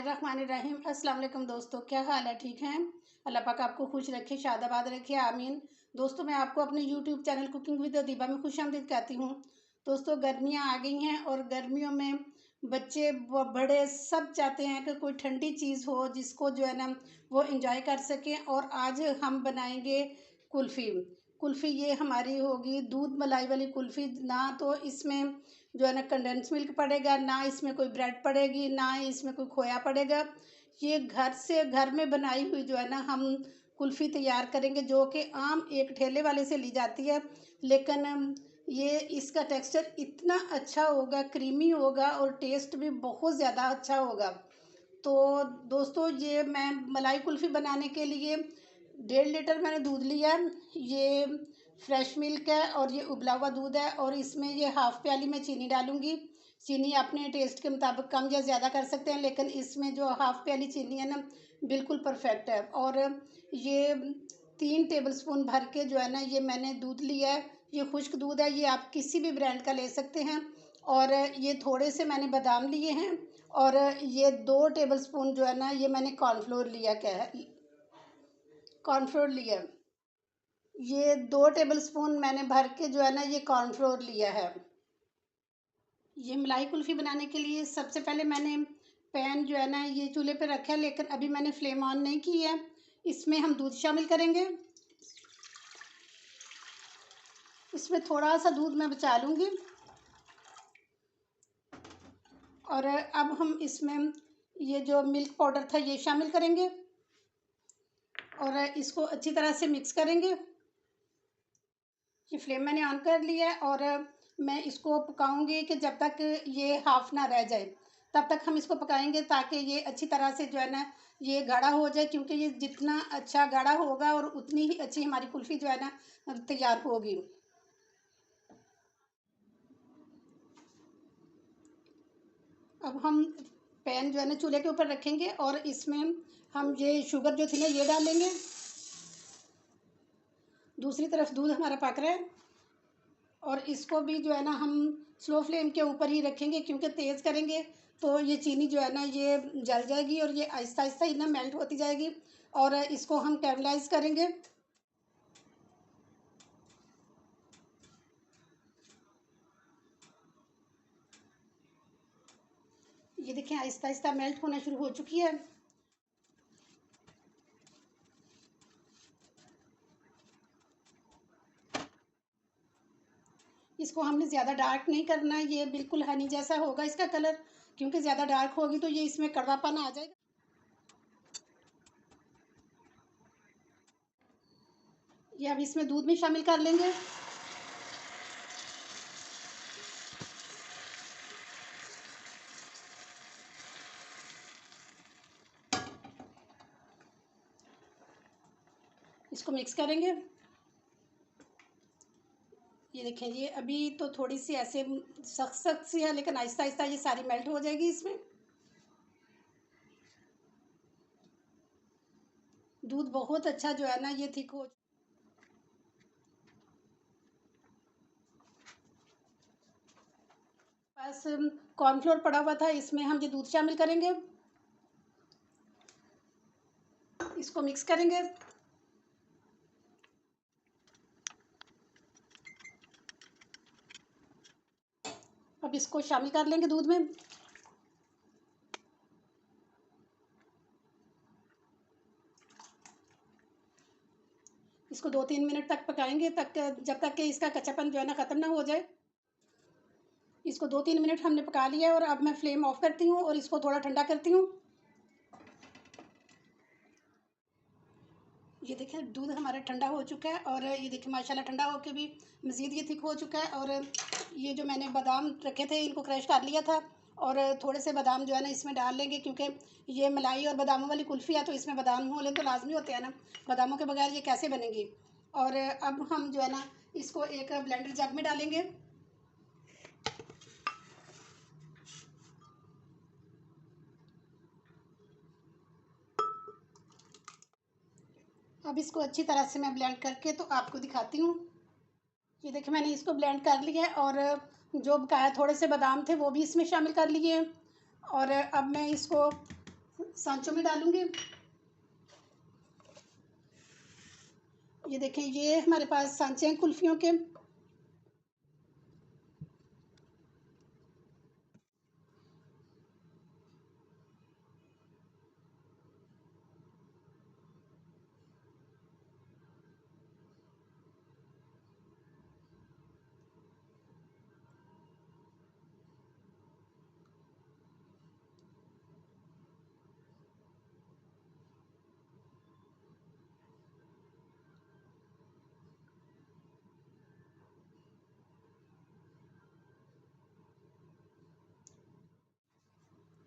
बिस्मिल्लाहिर्रहमानिर्रहीम। अस्सलाम वालेकुम दोस्तों, क्या हाल है? ठीक हैं? अल्लाह पाक आपको खुश रखे, शादाबाद रखे, आमीन। दोस्तों, मैं आपको अपने YouTube channel cooking with Adiba में खुशामदीद कहती हूँ। दोस्तों, गर्मियाँ आ गई हैं और गर्मियों में बच्चे बड़े सब चाहते हैं कि कोई ठंडी चीज़ हो जिसको जो है ना वो इंजॉय कर सकें। और आज हम बनाएंगे कुल्फ़ी। कुल्फ़ी ये हमारी होगी दूध मलाई वाली कुल्फ़ी। ना तो इसमें जो है ना कंडेंस मिल्क पड़ेगा, ना इसमें कोई ब्रेड पड़ेगी, ना इसमें कोई खोया पड़ेगा। ये घर में बनाई हुई जो है ना हम कुल्फ़ी तैयार करेंगे, जो कि आम एक ठेले वाले से ली जाती है। लेकिन ये इसका टेक्सचर इतना अच्छा होगा, क्रीमी होगा और टेस्ट भी बहुत ज़्यादा अच्छा होगा। तो दोस्तों, ये मैं मलाई कुल्फ़ी बनाने के लिए 1.5 लीटर मैंने दूध लिया। ये फ्रेश मिल्क है और ये उबला हुआ दूध है और इसमें ये हाफ़ प्याली मैं चीनी डालूँगी। चीनी अपने टेस्ट के मुताबिक कम या ज़्यादा कर सकते हैं, लेकिन इसमें जो हाफ़ प्याली चीनी है ना बिल्कुल परफेक्ट है। और ये 3 टेबलस्पून भर के जो है ना ये मैंने दूध लिया है। ये खुश्क दूध है, ये आप किसी भी ब्रांड का ले सकते हैं। और ये थोड़े से मैंने बादाम लिए हैं और ये 2 टेबलस्पून जो है ना ये मैंने कॉर्नफ्लोर लिया कॉर्नफ्लोर लिया। ये 2 टेबलस्पून मैंने भर के जो है ना ये कॉर्नफ्लोर लिया है। ये मलाई कुल्फ़ी बनाने के लिए सबसे पहले मैंने पैन जो है ना ये चूल्हे पे रखा है, लेकिन अभी मैंने फ्लेम ऑन नहीं की है। इसमें हम दूध शामिल करेंगे। इसमें थोड़ा सा दूध मैं बचा लूँगी। और अब हम इसमें ये जो मिल्क पाउडर था ये शामिल करेंगे और इसको अच्छी तरह से मिक्स करेंगे। ये फ्लेम मैंने ऑन कर लिया है और मैं इसको पकाऊंगी कि जब तक ये हाफ़ ना रह जाए, तब तक हम इसको पकाएंगे ताकि ये अच्छी तरह से जो है ना ये गाढ़ा हो जाए। क्योंकि ये जितना अच्छा गाढ़ा होगा और उतनी ही अच्छी हमारी कुल्फ़ी जो है ना तैयार होगी। अब हम पैन जो है ना चूल्हे के ऊपर रखेंगे और इसमें हम ये शुगर जो थी ना ये डालेंगे। दूसरी तरफ दूध हमारा पक रहा है और इसको भी जो है ना हम स्लो फ्लेम के ऊपर ही रखेंगे, क्योंकि तेज़ करेंगे तो ये चीनी जो है ना ये जल जाएगी और ये आहिस्ता आहिस्ता ही ना मेल्ट होती जाएगी। और इसको हम कैरमलाइज़ करेंगे। ये देखें आहिस्ता आहिस्ता मेल्ट होना शुरू हो चुकी है। इसको हमने ज़्यादा डार्क नहीं करना, ये बिल्कुल हनी जैसा होगा इसका कलर, क्योंकि ज़्यादा डार्क होगी तो ये इसमें कड़वापन आ जाएगा। ये अब इसमें दूध भी शामिल कर लेंगे। इसको मिक्स करेंगे। ये देखें, ये अभी तो थोड़ी सी ऐसे सख्त सख्त सी है, लेकिन आहिस्ता आहिस्ता ये सारी मेल्ट हो जाएगी इसमें। दूध बहुत अच्छा जो है ना ये थिक हो। बस कॉर्नफ्लोर पड़ा हुआ था, इसमें हम ये दूध शामिल करेंगे। इसको मिक्स करेंगे। अब इसको शामिल कर लेंगे दूध में। इसको 2-3 मिनट तक पकाएंगे, जब तक कि इसका कच्चापन जो है ना ख़त्म ना हो जाए। इसको 2-3 मिनट हमने पका लिया है और अब मैं फ्लेम ऑफ करती हूँ और इसको थोड़ा ठंडा करती हूँ। ये देखें दूध हमारा ठंडा हो चुका है और ये देखें माशाल्लाह ठंडा होकर भी मज़ीद ये थिक हो चुका है। और ये जो मैंने बादाम रखे थे इनको क्रश कर लिया था और थोड़े से बादाम जो है ना इसमें डाल लेंगे, क्योंकि ये मलाई और बादामों वाली कुल्फ़ी है तो इसमें बादाम होने तो लाजमी होते हैं ना, बादामों के बगैर ये कैसे बनेगी। और अब हम जो है ना इसको एक ब्लेंडर जग में डालेंगे। अब इसको अच्छी तरह से मैं ब्लेंड करके तो आपको दिखाती हूँ। ये देखिए मैंने इसको ब्लेंड कर लिया है और जो बकाया थोड़े से बादाम थे वो भी इसमें शामिल कर लिए हैं। और अब मैं इसको सांचों में डालूंगी। ये देखें, ये हमारे पास सांचे हैं कुल्फियों के।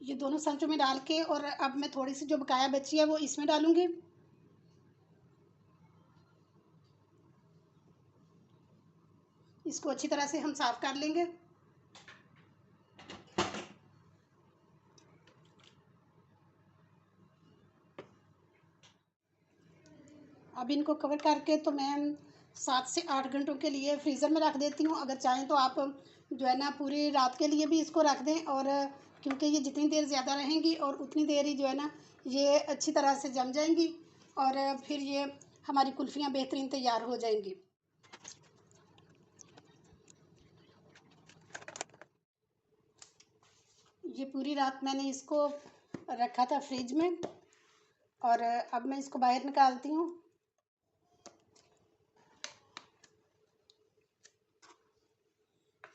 ये दोनों सांचों में डाल के, और अब मैं थोड़ी सी जो बकाया बची है वो इसमें डालूंगी। इसको अच्छी तरह से हम साफ कर लेंगे। अब इनको कवर करके तो मैं 7 से 8 घंटों के लिए फ्रीज़र में रख देती हूँ। अगर चाहें तो आप जो है ना पूरी रात के लिए भी इसको रख दें, और क्योंकि ये जितनी देर ज़्यादा रहेंगी और उतनी देर ही जो है ना ये अच्छी तरह से जम जाएंगी, और फिर ये हमारी कुल्फ़ियाँ बेहतरीन तैयार हो जाएंगी। ये पूरी रात मैंने इसको रखा था फ्रिज में, और अब मैं इसको बाहर निकालती हूँ।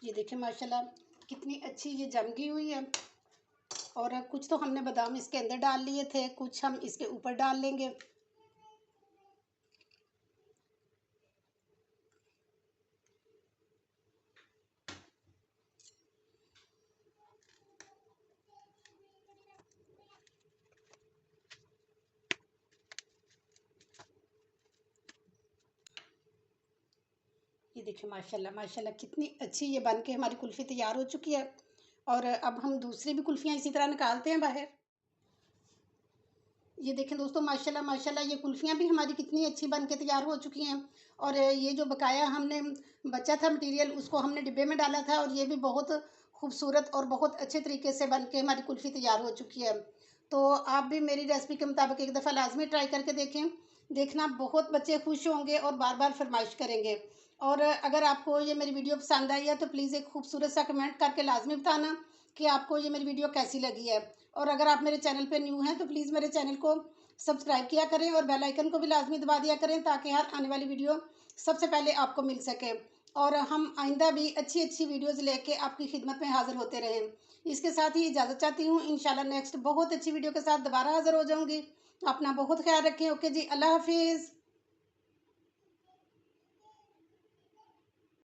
ये देखें माशाल्लाह कितनी अच्छी ये जम गई हुई है। और कुछ तो हमने बादाम इसके अंदर डाल लिए थे, कुछ हम इसके ऊपर डाल लेंगे। ये देखिए माशाल्लाह माशाल्लाह कितनी अच्छी ये बन के हमारी कुल्फ़ी तैयार हो चुकी है। और अब हम दूसरी भी कुल्फ़ियाँ इसी तरह निकालते हैं बाहर। ये देखें दोस्तों, माशाल्लाह माशाल्लाह ये कुल्फ़ियाँ भी हमारी कितनी अच्छी बन के तैयार हो चुकी हैं। और ये जो बकाया हमने बचा था मटीरियल, उसको हमने डिब्बे में डाला था, और ये भी बहुत खूबसूरत और बहुत अच्छे तरीके से बन के हमारी कुल्फ़ी तैयार हो चुकी है। तो आप भी मेरी रेसिपी के मुताबिक एक दफ़ा लाजमी ट्राई करके देखें। देखना, बहुत बच्चे खुश होंगे और बार बार फरमाइश करेंगे। और अगर आपको ये मेरी वीडियो पसंद आई है तो प्लीज़ एक खूबसूरत सा कमेंट करके लाजमी बताना कि आपको ये मेरी वीडियो कैसी लगी है। और अगर आप मेरे चैनल पे न्यू हैं तो प्लीज़ मेरे चैनल को सब्सक्राइब किया करें, और बेल आइकन को भी लाजमी दबा दिया करें, ताकि हर आने वाली वीडियो सबसे पहले आपको मिल सके। और हम आइंदा भी अच्छी अच्छी वीडियोज़ लेके आपकी खिदमत में हाज़िर होते रहें। इसके साथ ही इजाज़त चाहती हूँ। इंशाल्लाह नेक्स्ट बहुत अच्छी वीडियो के साथ दोबारा हाज़िर हो जाऊँगी। अपना बहुत ख्याल रखें। ओके जी, अल्लाह हाफिज़।